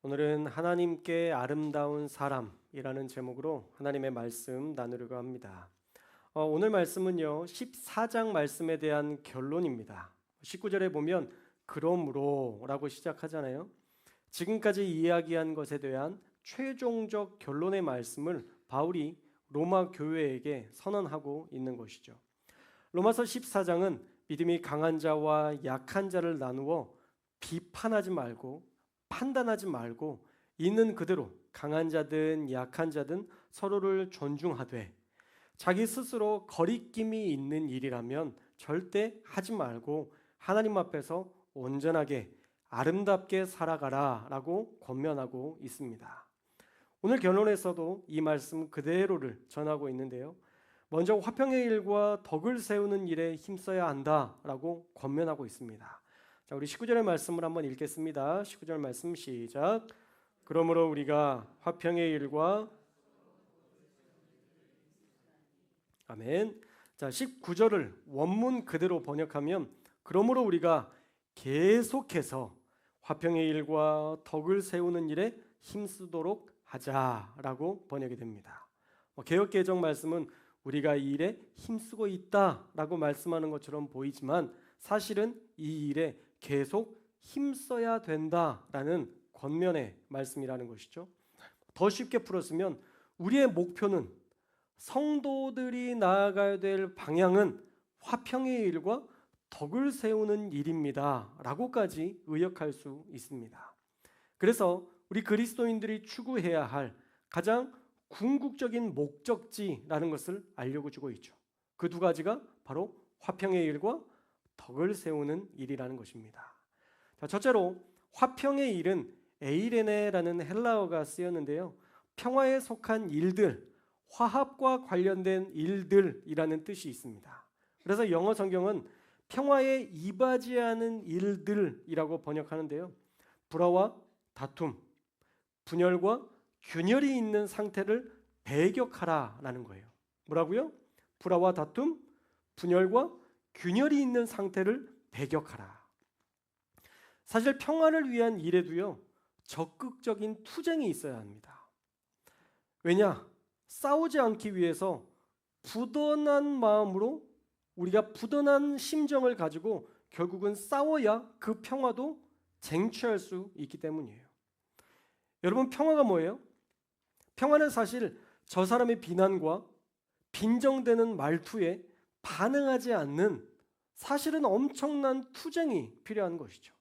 오늘은 하나님께 아름다운 사람이라는 제목으로 하나님의 말씀 나누려고 합니다. 오늘 말씀은요 14장 말씀에 대한 결론입니다. 19절에 보면 그러므로 라고 시작하잖아요. 지금까지 이야기한 것에 대한 최종적 결론의 말씀을 바울이 로마 교회에게 선언하고 있는 것이죠. 로마서 14장은 믿음이 강한 자와 약한 자를 나누어 비판하지 말고 판단하지 말고 있는 그대로 강한 자든 약한 자든 서로를 존중하되 자기 스스로 거리낌이 있는 일이라면 절대 하지 말고 하나님 앞에서 온전하게 아름답게 살아가라 라고 권면하고 있습니다. 오늘 결론에서도 이 말씀 그대로를 전하고 있는데요. 먼저 화평의 일과 덕을 세우는 일에 힘써야 한다라고 권면하고 있습니다. 자, 우리 19절의 말씀을 한번 읽겠습니다. 19절 말씀 시작. 그러므로 우리가 화평의 일과 아멘. 자, 19절을 원문 그대로 번역하면 그러므로 우리가 계속해서 화평의 일과 덕을 세우는 일에 힘쓰도록 하자라고 번역이 됩니다. 개역개정 말씀은 우리가 이 일에 힘쓰고 있다라고 말씀하는 것처럼 보이지만 사실은 이 일에 계속 힘써야 된다라는 권면의 말씀이라는 것이죠. 더 쉽게 풀었으면 우리의 목표는 성도들이 나아가야 될 방향은 화평의 일과 덕을 세우는 일입니다 라고까지 의역할 수 있습니다. 그래서 우리 그리스도인들이 추구해야 할 가장 궁극적인 목적지라는 것을 알려고 주고 있죠. 그 두 가지가 바로 화평의 일과 덕을 세우는 일이라는 것입니다. 자, 첫째로 화평의 일은 에이레네라는 헬라어가 쓰였는데요. 평화에 속한 일들, 화합과 관련된 일들이라는 뜻이 있습니다. 그래서 영어 성경은 평화에 이바지하는 일들이라고 번역하는데요. 불화와 다툼, 분열과 균열이 있는 상태를 배격하라라는 거예요. 뭐라고요? 불화와 다툼, 분열과 균열이 있는 상태를 배격하라. 사실 평화를 위한 일에도요 적극적인 투쟁이 있어야 합니다. 왜냐? 싸우지 않기 위해서 부던한 마음으로 우리가 부던한 심정을 가지고 결국은 싸워야 그 평화도 쟁취할 수 있기 때문이에요. 여러분, 평화가 뭐예요? 평화는 사실 저 사람의 비난과 빈정대는 말투에 반응하지 않는 사실은 엄청난 투쟁이 필요한 것이죠.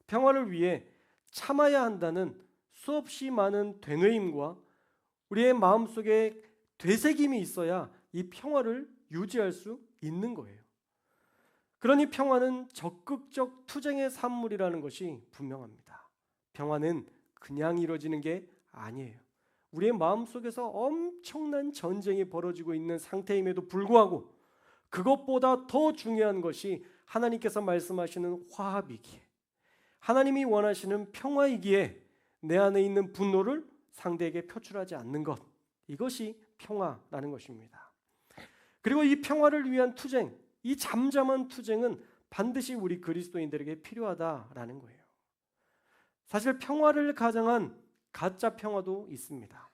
평화를 위해 참아야 한다는 수없이 많은 되뇌임과 우리의 마음속에 되새김이 있어야 이 평화를 유지할 수 있는 거예요. 그러니 평화는 적극적 투쟁의 산물이라는 것이 분명합니다. 평화는 그냥 이루어지는 게 아니에요. 우리의 마음속에서 엄청난 전쟁이 벌어지고 있는 상태임에도 불구하고 그것보다 더 중요한 것이 하나님께서 말씀하시는 화합이기에, 하나님이 원하시는 평화이기에 내 안에 있는 분노를 상대에게 표출하지 않는 것, 이것이 평화라는 것입니다. 그리고 이 평화를 위한 투쟁, 이 잠잠한 투쟁은 반드시 우리 그리스도인들에게 필요하다라는 거예요. 사실 평화를 가장한 가짜 평화도 있습니다.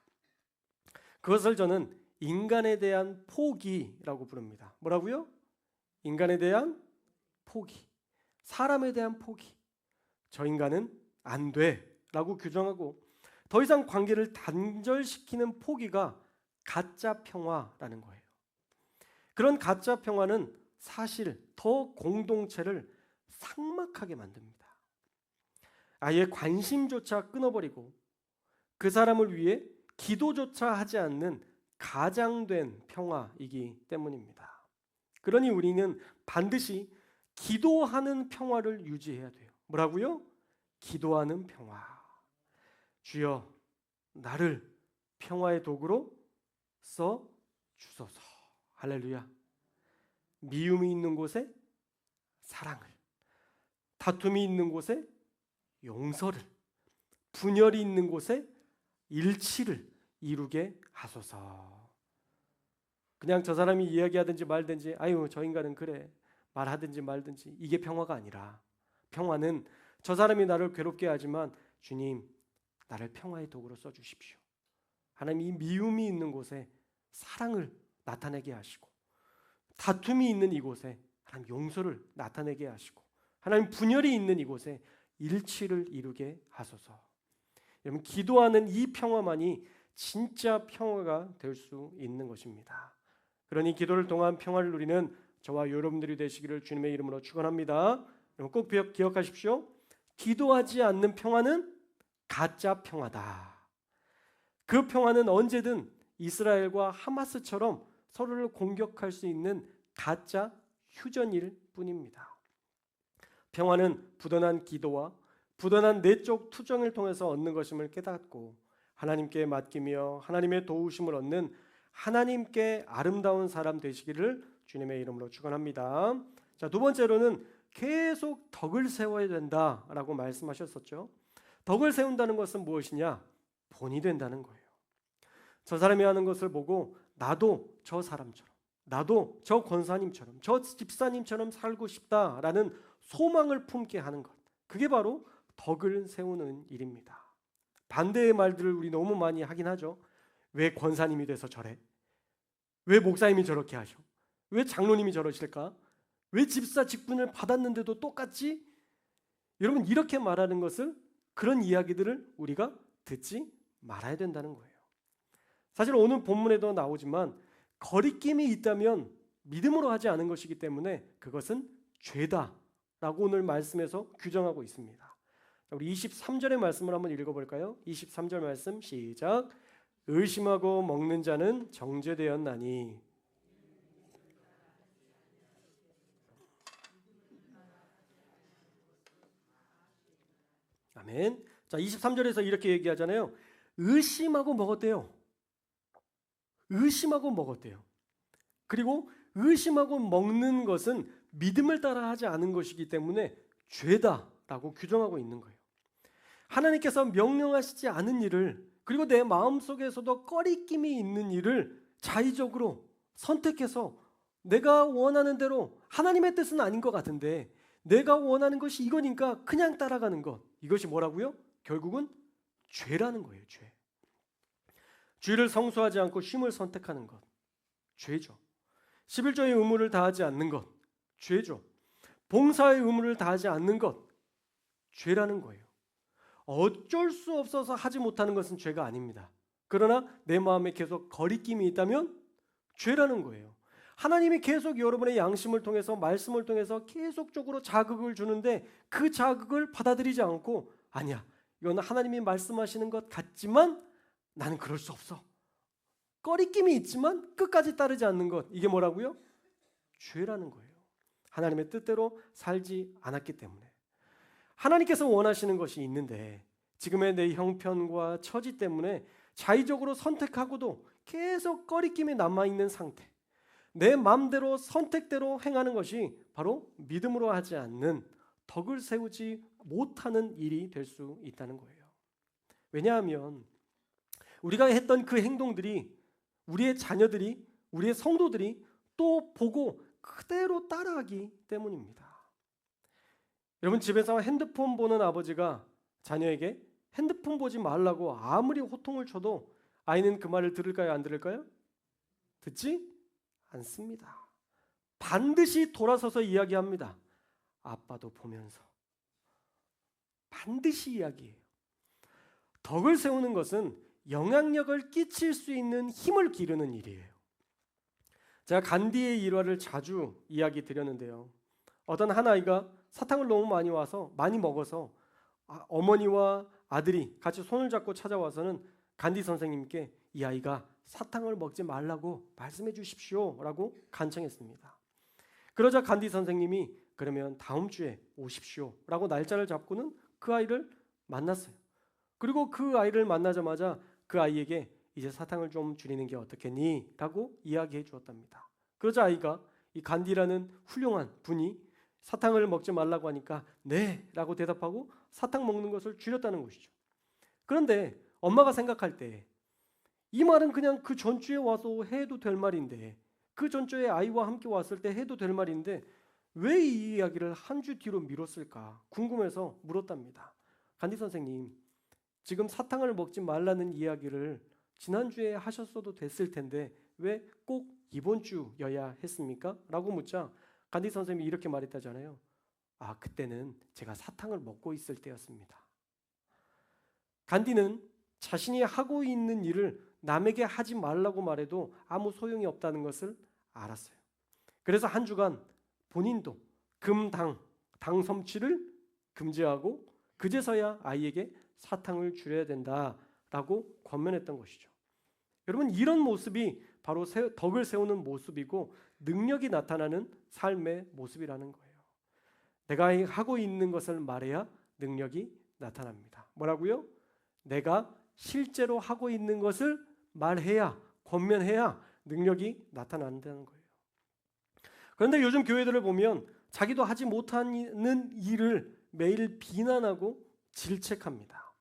그것을 저는 인간에 대한 포기라고 부릅니다. 뭐라고요? 인간에 대한 포기, 사람에 대한 포기. 저 인간은 안 돼라고 규정하고 더 이상 관계를 단절시키는 포기가 가짜 평화라는 거예요. 그런 가짜 평화는 사실 더 공동체를 삭막하게 만듭니다. 아예 관심조차 끊어버리고 그 사람을 위해 기도조차 하지 않는 가장된 평화이기 때문입니다. 그러니 우리는 반드시 기도하는 평화를 유지해야 돼요. 뭐라고요? 기도하는 평화. 주여, 나를 평화의 도구로 써 주소서. 할렐루야. 미움이 있는 곳에 사랑을, 다툼이 있는 곳에 용서를, 분열이 있는 곳에 일치를 이루게 하소서. 그냥 저 사람이 이야기하든지 말든지 아유 저 인간은 그래 말하든지 말든지 이게 평화가 아니라, 평화는 저 사람이 나를 괴롭게 하지만 주님 나를 평화의 도구로 써주십시오. 하나님, 이 미움이 있는 곳에 사랑을 나타내게 하시고, 다툼이 있는 이곳에 하나님 용서를 나타내게 하시고, 하나님 분열이 있는 이곳에 일치를 이루게 하소서. 여러분, 기도하는 이 평화만이 진짜 평화가 될 수 있는 것입니다. 그러니 기도를 통한 평화를 누리는 저와 여러분들이 되시기를 주님의 이름으로 축원합니다. 여러분 꼭 기억하십시오. 기도하지 않는 평화는 가짜 평화다. 그 평화는 언제든 이스라엘과 하마스처럼 서로를 공격할 수 있는 가짜 휴전일 뿐입니다. 평화는 부단한 기도와 부단한 내적 투정을 통해서 얻는 것임을 깨닫고 하나님께 맡기며 하나님의 도우심을 얻는 하나님께 아름다운 사람 되시기를 주님의 이름으로 축원합니다. 자, 두 번째로는 계속 덕을 세워야 된다라고 말씀하셨었죠. 덕을 세운다는 것은 무엇이냐? 본이 된다는 거예요. 저 사람이 하는 것을 보고 나도 저 사람처럼, 나도 저 권사님처럼, 저 집사님처럼 살고 싶다라는 소망을 품게 하는 것, 그게 바로 덕을 세우는 일입니다. 반대의 말들을 우리 너무 많이 하긴 하죠. 왜 권사님이 돼서 저래? 왜 목사님이 저렇게 하셔? 왜 장로님이 저러실까? 왜 집사 직분을 받았는데도 똑같지? 여러분, 이렇게 말하는 것을, 그런 이야기들을 우리가 듣지 말아야 된다는 거예요. 사실 오늘 본문에도 나오지만 거리낌이 있다면 믿음으로 하지 않은 것이기 때문에 그것은 죄다라고 오늘 말씀에서 규정하고 있습니다. 우리 23절의 말씀을 한번 읽어볼까요? 23절 말씀 시작. 의심하고 먹는 자는 정죄되었나니. 아멘. 자, 23절에서 이렇게 얘기하잖아요. 의심하고 먹었대요. 의심하고 먹었대요. 그리고 의심하고 먹는 것은 믿음을 따라 하지 않은 것이기 때문에 죄다라고 규정하고 있는 거예요. 하나님께서 명령하시지 않은 일을, 그리고 내 마음속에서도 꺼리낌이 있는 일을 자의적으로 선택해서 내가 원하는 대로, 하나님의 뜻은 아닌 것 같은데 내가 원하는 것이 이거니까 그냥 따라가는 것, 이것이 뭐라고요? 결국은 죄라는 거예요. 죄. 주의를 성수하지 않고 쉼을 선택하는 것, 죄죠. 11조의 의무를 다하지 않는 것, 죄죠. 봉사의 의무를 다하지 않는 것, 죄라는 거예요. 어쩔 수 없어서 하지 못하는 것은 죄가 아닙니다. 그러나 내 마음에 계속 거리낌이 있다면 죄라는 거예요. 하나님이 계속 여러분의 양심을 통해서, 말씀을 통해서 계속적으로 자극을 주는데 그 자극을 받아들이지 않고, 아니야, 이건 하나님이 말씀하시는 것 같지만 나는 그럴 수 없어, 꺼리낌이 있지만 끝까지 따르지 않는 것, 이게 뭐라고요? 죄라는 거예요. 하나님의 뜻대로 살지 않았기 때문에. 하나님께서 원하시는 것이 있는데 지금의 내 형편과 처지 때문에 자의적으로 선택하고도 계속 꺼리낌이 남아있는 상태, 내 마음대로 선택대로 행하는 것이 바로 믿음으로 하지 않는, 덕을 세우지 못하는 일이 될 수 있다는 거예요. 왜냐하면 우리가 했던 그 행동들이 우리의 자녀들이, 우리의 성도들이 또 보고 그대로 따라하기 때문입니다. 여러분, 집에서 핸드폰 보는 아버지가 자녀에게 핸드폰 보지 말라고 아무리 호통을 쳐도 아이는 그 말을 들을까요? 안 들을까요? 듣지 않습니다. 반드시 돌아서서 이야기합니다. 아빠도 보면서. 반드시 이야기해요. 덕을 세우는 것은 영향력을 끼칠 수 있는 힘을 기르는 일이에요. 제가 간디의 일화를 자주 이야기 드렸는데요. 어떤 한 아이가 사탕을 너무 많이 먹어서 어머니와 아들이 같이 손을 잡고 찾아와서는 간디 선생님께 이 아이가 사탕을 먹지 말라고 말씀해 주십시오 라고 간청했습니다. 그러자 간디 선생님이 그러면 다음 주에 오십시오 라고 날짜를 잡고는 그 아이를 만났어요. 그리고 그 아이를 만나자마자 그 아이에게 이제 사탕을 좀 줄이는 게 어떻겠니? 라고 이야기해 주었답니다. 그러자 아이가, 이 간디라는 훌륭한 분이 사탕을 먹지 말라고 하니까 네 라고 대답하고 사탕 먹는 것을 줄였다는 것이죠. 그런데 엄마가 생각할 때 이 말은 그냥 그 전주에 와서 해도 될 말인데, 그 전주에 아이와 함께 왔을 때 해도 될 말인데 왜 이 이야기를 한 주 뒤로 미뤘을까 궁금해서 물었답니다. 간디 선생님, 지금 사탕을 먹지 말라는 이야기를 지난주에 하셨어도 됐을 텐데 왜 꼭 이번 주여야 했습니까? 라고 묻자 간디 선생님이 이렇게 말했다잖아요. 그때는 제가 사탕을 먹고 있을 때였습니다. 간디는 자신이 하고 있는 일을 남에게 하지 말라고 말해도 아무 소용이 없다는 것을 알았어요. 그래서 한 주간 본인도 당 섭취를 금지하고 그제서야 아이에게 사탕을 줄여야 된다라고 권면했던 것이죠. 여러분, 이런 모습이 바로 덕을 세우는 모습이고 능력이 나타나는 삶의 모습이라는 거예요. 내가 하고 있는 것을 말해야 능력이 나타납니다. 뭐라고요? 내가 실제로 하고 있는 것을 말해야, 권면해야 능력이 나타난다는 거예요. 그런데 요즘 교회들을 보면 자기도 하지 못하는 일을 매일 비난하고 질책합니다.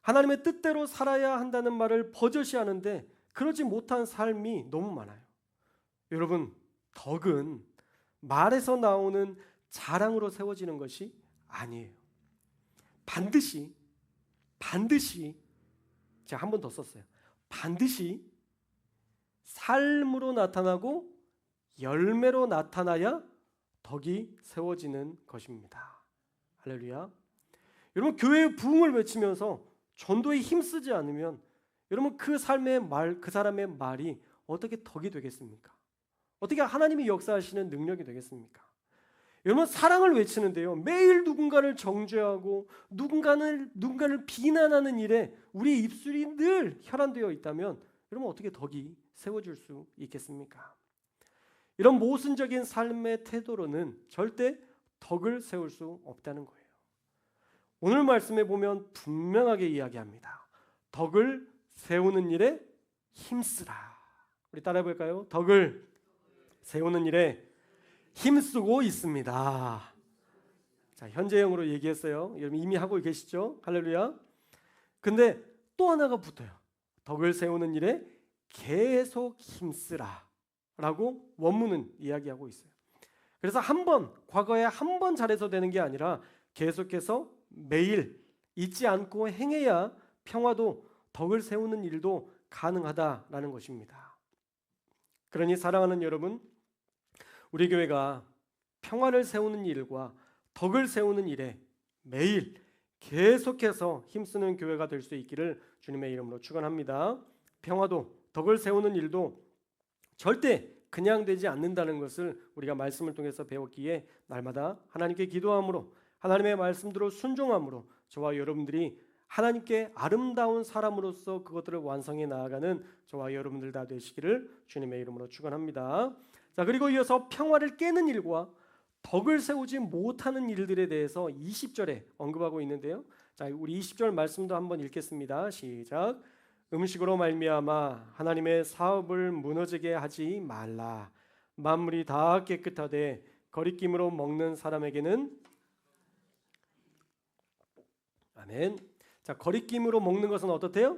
하나님의 뜻대로 살아야 한다는 말을 버젓이 하는데 그러지 못한 삶이 너무 많아요. 여러분, 덕은 말에서 나오는 자랑으로 세워지는 것이 아니에요. 반드시 제가 한 번 더 썼어요. 반드시 삶으로 나타나고 열매로 나타나야 덕이 세워지는 것입니다. 할렐루야. 여러분, 교회의 부흥을 외치면서 전도에 힘쓰지 않으면 여러분 그 삶의 말, 그 사람의 말이 어떻게 덕이 되겠습니까? 어떻게 하나님이 역사하시는 능력이 되겠습니까? 여러분, 사랑을 외치는데요, 매일 누군가를 정죄하고 누군가를 비난하는 일에 우리의 입술이 늘 혈안되어 있다면 여러분 어떻게 덕이 세워질 수 있겠습니까? 이런 모순적인 삶의 태도로는 절대 덕을 세울 수 없다는 거예요. 오늘 말씀에 보면 분명하게 이야기합니다. 덕을 세우는 일에 힘쓰라. 우리 따라해 볼까요? 덕을 세우는 일에 힘쓰고 있습니다. 자, 현재형으로 얘기했어요. 여러분 이미 하고 계시죠? 할렐루야. 근데 또 하나가 붙어요. 덕을 세우는 일에 계속 힘쓰라 라고 원문은 이야기하고 있어요. 그래서 과거에 한 번 잘해서 되는 게 아니라 계속해서 매일 잊지 않고 행해야 평화도 덕을 세우는 일도 가능하다라는 것입니다. 그러니 사랑하는 여러분, 우리 교회가 평화를 세우는 일과 덕을 세우는 일에 매일 계속해서 힘쓰는 교회가 될 수 있기를 주님의 이름으로 축원합니다. 평화도 덕을 세우는 일도 절대 그냥 되지 않는다는 것을 우리가 말씀을 통해서 배웠기에 날마다 하나님께 기도함으로 하나님의 말씀대로 순종함으로 저와 여러분들이 하나님께 아름다운 사람으로서 그것들을 완성해 나아가는 저와 여러분들 다 되시기를 주님의 이름으로 축원합니다. 자, 그리고 이어서 평화를 깨는 일과 덕을 세우지 못하는 일들에 대해서 20절에 언급하고 있는데요. 자, 우리 20절 말씀도 한번 읽겠습니다. 시작. 음식으로 말미암아 하나님의 사업을 무너지게 하지 말라. 만물이 다 깨끗하되 거리낌으로 먹는 사람에게는 아멘. 자, 거리낌으로 먹는 것은 어떻대요?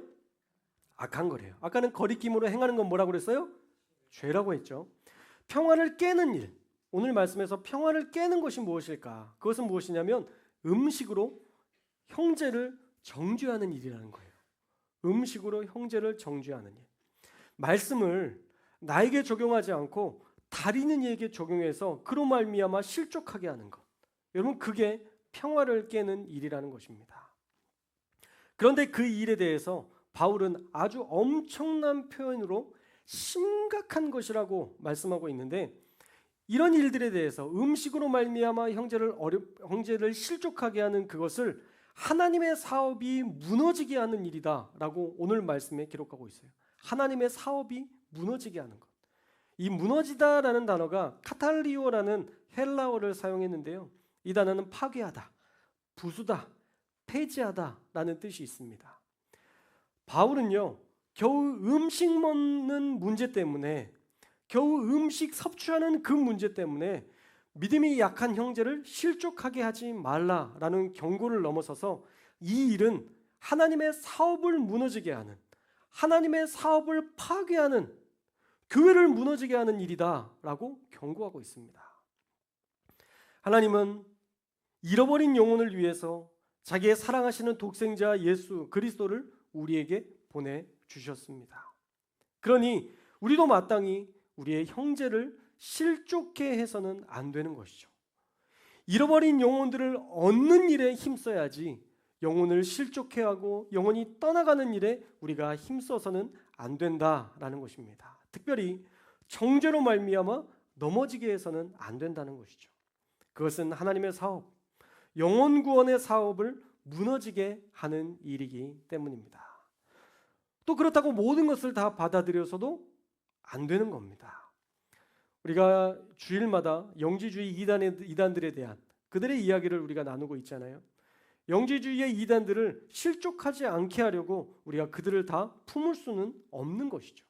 악한 거래요. 아까는 거리낌으로 행하는 건 뭐라고 그랬어요? 죄라고 했죠. 평화를 깨는 일, 오늘 말씀에서 평화를 깨는 것이 무엇일까? 그것은 무엇이냐면 음식으로 형제를 정죄하는 일이라는 거예요. 음식으로 형제를 정죄하는 일. 말씀을 나에게 적용하지 않고 다른 이에게 적용해서 그로 말미암아 실족하게 하는 것. 여러분, 그게 평화를 깨는 일이라는 것입니다. 그런데 그 일에 대해서 바울은 아주 엄청난 표현으로 심각한 것이라고 말씀하고 있는데, 이런 일들에 대해서 음식으로 말미암아 형제를 실족하게 하는 그것을 하나님의 사업이 무너지게 하는 일이다라고 오늘 말씀에 기록하고 있어요. 하나님의 사업이 무너지게 하는 것. 이 무너지다라는 단어가 카탈리오라는 헬라어를 사용했는데요. 이 단어는 파괴하다, 부수다, 폐지하다라는 뜻이 있습니다. 바울은요, 겨우 음식 먹는 문제 때문에, 겨우 음식 섭취하는 그 문제 때문에 믿음이 약한 형제를 실족하게 하지 말라라는 경고를 넘어서서 이 일은 하나님의 사업을 무너지게 하는, 하나님의 사업을 파괴하는, 교회를 무너지게 하는 일이다라고 경고하고 있습니다. 하나님은 잃어버린 영혼을 위해서 자기의 사랑하시는 독생자 예수 그리스도를 우리에게 보내주셨습니다. 그러니 우리도 마땅히 우리의 형제를 실족해 해서는 안 되는 것이죠. 잃어버린 영혼들을 얻는 일에 힘써야지 영혼을 실족해 하고 영혼이 떠나가는 일에 우리가 힘써서는 안 된다라는 것입니다. 특별히 정죄로 말미암아 넘어지게 해서는 안 된다는 것이죠. 그것은 하나님의 사업, 영혼 구원의 사업을 무너지게 하는 일이기 때문입니다. 또 그렇다고 모든 것을 다 받아들여서도 안 되는 겁니다. 우리가 주일마다 영지주의 이단들에 대한 그들의 이야기를 우리가 나누고 있잖아요. 영지주의의 이단들을 실족하지 않게 하려고 우리가 그들을 다 품을 수는 없는 것이죠.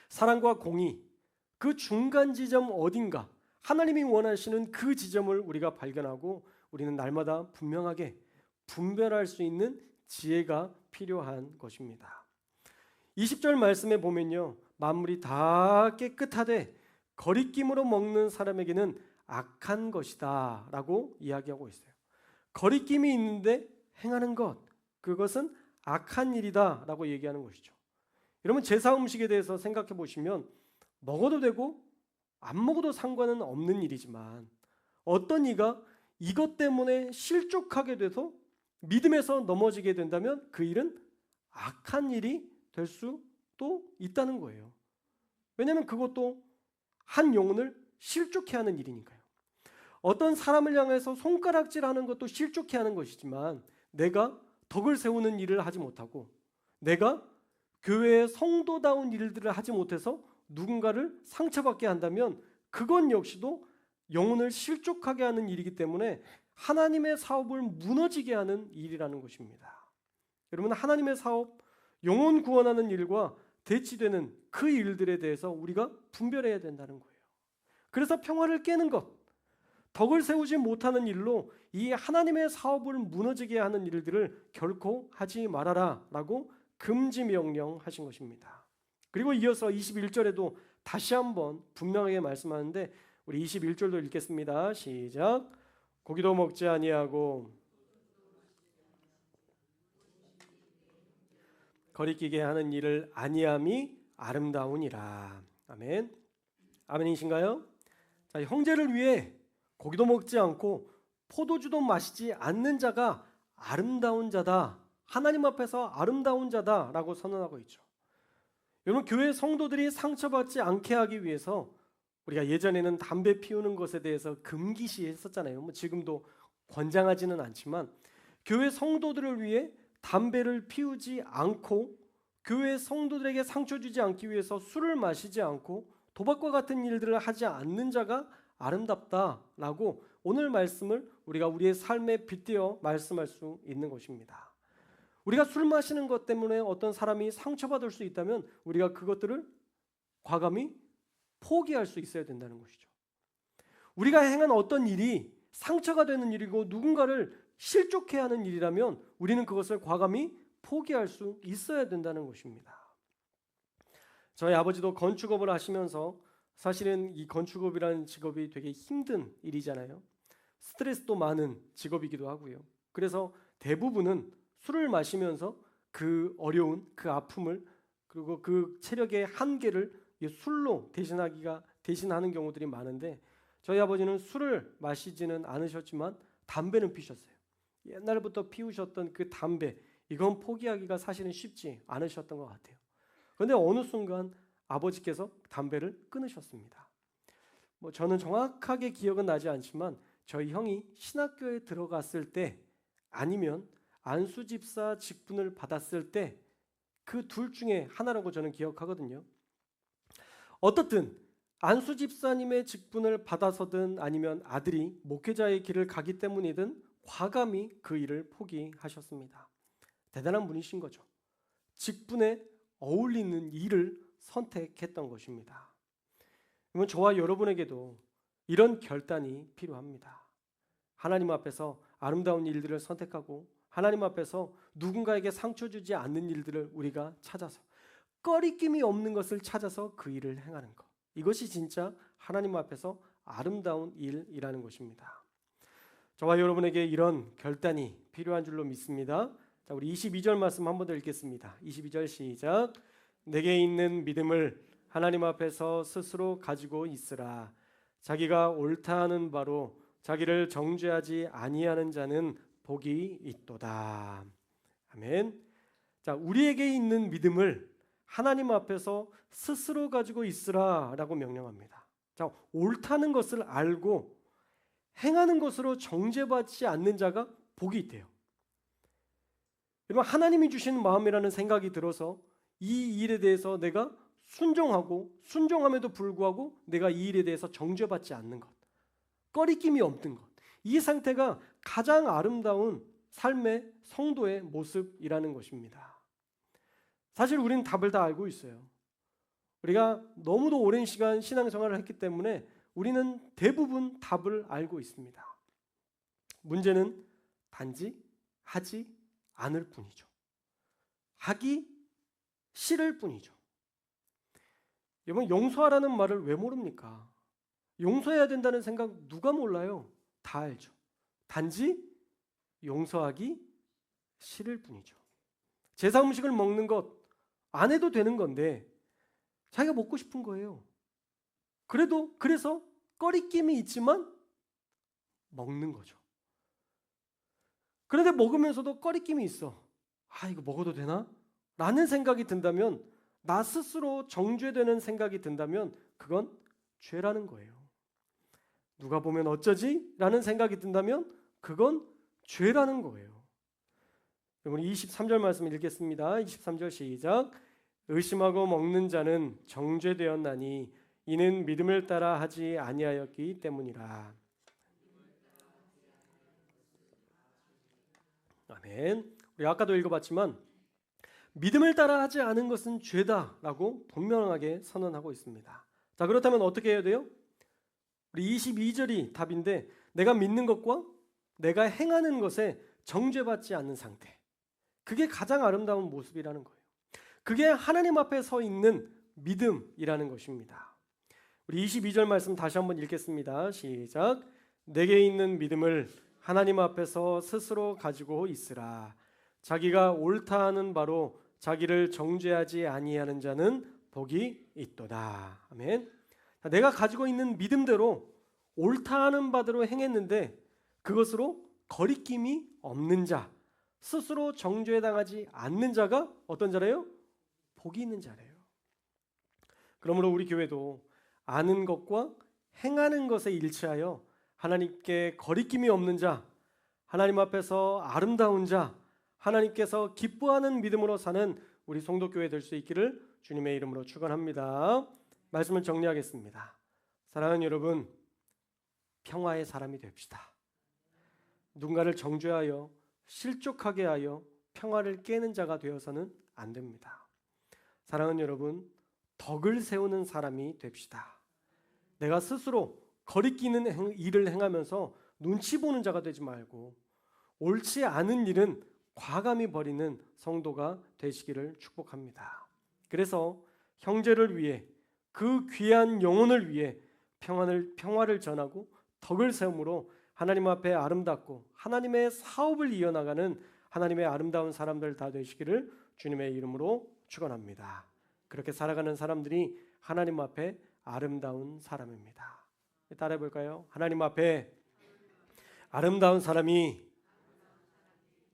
사랑과 공의, 그 중간 지점 어딘가 하나님이 원하시는 그 지점을 우리가 발견하고 우리는 날마다 분명하게 분별할 수 있는 지혜가 필요한 것입니다. 20절 말씀에 보면요, 만물이 다 깨끗하되 거리낌으로 먹는 사람에게는 악한 것이다 라고 이야기하고 있어요. 거리낌이 있는데 행하는 것, 그것은 악한 일이다 라고 얘기하는 것이죠. 여러분, 제사 음식에 대해서 생각해 보시면 먹어도 되고 안 먹어도 상관은 없는 일이지만 어떤 이가 이것 때문에 실족하게 돼서 믿음에서 넘어지게 된다면 그 일은 악한 일이 될 수도 있다는 거예요. 왜냐하면 그것도 한 영혼을 실족해 하는 일이니까요. 어떤 사람을 향해서 손가락질하는 것도 실족해 하는 것이지만 내가 덕을 세우는 일을 하지 못하고 내가 교회의 성도다운 일들을 하지 못해서 누군가를 상처받게 한다면 그건 역시도 영혼을 실족하게 하는 일이기 때문에 하나님의 사업을 무너지게 하는 일이라는 것입니다. 여러분, 하나님의 사업, 영혼 구원하는 일과 대치되는 그 일들에 대해서 우리가 분별해야 된다는 거예요. 그래서 평화를 깨는 것, 덕을 세우지 못하는 일로 이 하나님의 사업을 무너지게 하는 일들을 결코 하지 말아라 라고 금지 명령하신 것입니다. 그리고 이어서 21절에도 다시 한번 분명하게 말씀하는데 우리 21절도 읽겠습니다. 시작. 고기도 먹지 아니하고 거리끼게 하는 일을 아니함이 아름다우니라. 아멘. 아멘이신가요? 자, 형제를 위해 고기도 먹지 않고 포도주도 마시지 않는 자가 아름다운 자다. 하나님 앞에서 아름다운 자다라고 선언하고 있죠. 여러분, 교회 성도들이 상처받지 않게 하기 위해서 우리가 예전에는 담배 피우는 것에 대해서 금기시했었잖아요. 뭐 지금도 권장하지는 않지만 교회 성도들을 위해 담배를 피우지 않고 교회 성도들에게 상처 주지 않기 위해서 술을 마시지 않고 도박과 같은 일들을 하지 않는 자가 아름답다라고 오늘 말씀을 우리가 우리의 삶에 빗대어 말씀할 수 있는 것입니다. 우리가 술 마시는 것 때문에 어떤 사람이 상처받을 수 있다면 우리가 그것들을 과감히 포기할 수 있어야 된다는 것이죠. 우리가 행한 어떤 일이 상처가 되는 일이고 누군가를 실족해 하는 일이라면 우리는 그것을 과감히 포기할 수 있어야 된다는 것입니다. 저희 아버지도 건축업을 하시면서 사실은 이 건축업이라는 직업이 되게 힘든 일이잖아요. 스트레스도 많은 직업이기도 하고요. 그래서 대부분은 술을 마시면서 그 어려운 그 아픔을 그리고 그 체력의 한계를 술로 대신하는 경우들이 많은데 저희 아버지는 술을 마시지는 않으셨지만 담배는 피셨어요. 옛날부터 피우셨던 그 담배, 이건 포기하기가 사실은 쉽지 않으셨던 것 같아요. 그런데 어느 순간 아버지께서 담배를 끊으셨습니다. 뭐 저는 정확하게 기억은 나지 않지만 저희 형이 신학교에 들어갔을 때 아니면 안수집사 직분을 받았을 때 그 둘 중에 하나라고 저는 기억하거든요. 어떻든 안수집사님의 직분을 받아서든 아니면 아들이 목회자의 길을 가기 때문이든 과감히 그 일을 포기하셨습니다. 대단한 분이신 거죠. 직분에 어울리는 일을 선택했던 것입니다. 그러면 저와 여러분에게도 이런 결단이 필요합니다. 하나님 앞에서 아름다운 일들을 선택하고 하나님 앞에서 누군가에게 상처 주지 않는 일들을 우리가 찾아서 꺼리낌이 없는 것을 찾아서 그 일을 행하는 것. 이것이 진짜 하나님 앞에서 아름다운 일이라는 것입니다. 저와 여러분에게 이런 결단이 필요한 줄로 믿습니다. 자, 우리 22절 말씀 한 번 더 읽겠습니다. 22절 시작. 내게 있는 믿음을 하나님 앞에서 스스로 가지고 있으라. 자기가 옳다 하는 바로 자기를 정죄하지 아니하는 자는 복이 있도다. 아멘. 자, 우리에게 있는 믿음을 하나님 앞에서 스스로 가지고 있으라라고 명령합니다. 자, 옳다는 것을 알고 행하는 것으로 정죄받지 않는 자가 복이 있대요. 여러분, 하나님이 주신 마음이라는 생각이 들어서 이 일에 대해서 내가 순종하고 순종함에도 불구하고 내가 이 일에 대해서 정죄받지 않는 것, 꺼리낌이 없는 것, 이 상태가 가장 아름다운 삶의 성도의 모습이라는 것입니다. 사실 우리는 답을 다 알고 있어요. 우리가 너무도 오랜 시간 신앙생활을 했기 때문에 우리는 대부분 답을 알고 있습니다. 문제는 단지 하지 않을 뿐이죠. 하기 싫을 뿐이죠. 여러분, 용서하라는 말을 왜 모릅니까? 용서해야 된다는 생각 누가 몰라요? 다 알죠. 단지 용서하기 싫을 뿐이죠. 제사 음식을 먹는 것 안 해도 되는 건데 자기가 먹고 싶은 거예요. 그래서 꺼리낌이 있지만 먹는 거죠. 그런데 먹으면서도 꺼리낌이 있어. 아, 이거 먹어도 되나? 라는 생각이 든다면, 나 스스로 정죄되는 생각이 든다면 그건 죄라는 거예요. 누가 보면 어쩌지? 라는 생각이 든다면 그건 죄라는 거예요. 우리 23절 말씀 읽겠습니다. 23절 시작. 의심하고 먹는 자는 정죄되었나니 이는 믿음을 따라 하지 아니하였기 때문이라. 아멘. 우리 아까도 읽어봤지만 믿음을 따라 하지 않은 것은 죄다라고 분명하게 선언하고 있습니다. 자, 그렇다면 어떻게 해야 돼요? 우리 22절이 답인데, 내가 믿는 것과 내가 행하는 것에 정죄받지 않는 상태, 그게 가장 아름다운 모습이라는 거예요. 그게 하나님 앞에 서 있는 믿음이라는 것입니다. 우리 22절 말씀 다시 한번 읽겠습니다. 시작. 내게 있는 믿음을 하나님 앞에서 스스로 가지고 있으라. 자기가 옳다 하는 바로 자기를 정죄하지 아니하는 자는 복이 있도다. 아멘. 내가 가지고 있는 믿음대로 옳다 하는 바대로 행했는데 그것으로 거리낌이 없는 자, 스스로 정죄당하지 않는 자가 어떤 자래요? 복이 있는 자래요. 그러므로 우리 교회도 아는 것과 행하는 것에 일치하여 하나님께 거리낌이 없는 자, 하나님 앞에서 아름다운 자, 하나님께서 기뻐하는 믿음으로 사는 우리 성도교회 될 수 있기를 주님의 이름으로 축원합니다. 말씀을 정리하겠습니다. 사랑하는 여러분, 평화의 사람이 됩시다. 누군가를 정죄하여 실족하게 하여 평화를 깨는 자가 되어서는 안 됩니다. 사랑하는 여러분, 덕을 세우는 사람이 됩시다. 내가 스스로 거리끼는 일을 행하면서 눈치 보는 자가 되지 말고 옳지 않은 일은 과감히 버리는 성도가 되시기를 축복합니다. 그래서 형제를 위해, 그 귀한 영혼을 위해 평화를 전하고 덕을 세움으로 하나님 앞에 아름답고 하나님의 사업을 이어나가는 하나님의 아름다운 사람들 다 되시기를 주님의 이름으로 축원합니다. 그렇게 살아가는 사람들이 하나님 앞에 아름다운 사람입니다. 따라해 볼까요? 하나님 앞에 아름다운 사람이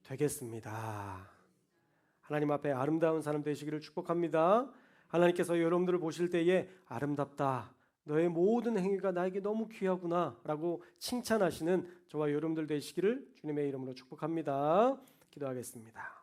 되겠습니다. 하나님 앞에 아름다운 사람 되시기를 축복합니다. 하나님께서 여러분들을 보실 때에 아름답다, 너의 모든 행위가 나에게 너무 귀하구나 라고 칭찬하시는 저와 여러분들 되시기를 주님의 이름으로 축복합니다. 기도하겠습니다.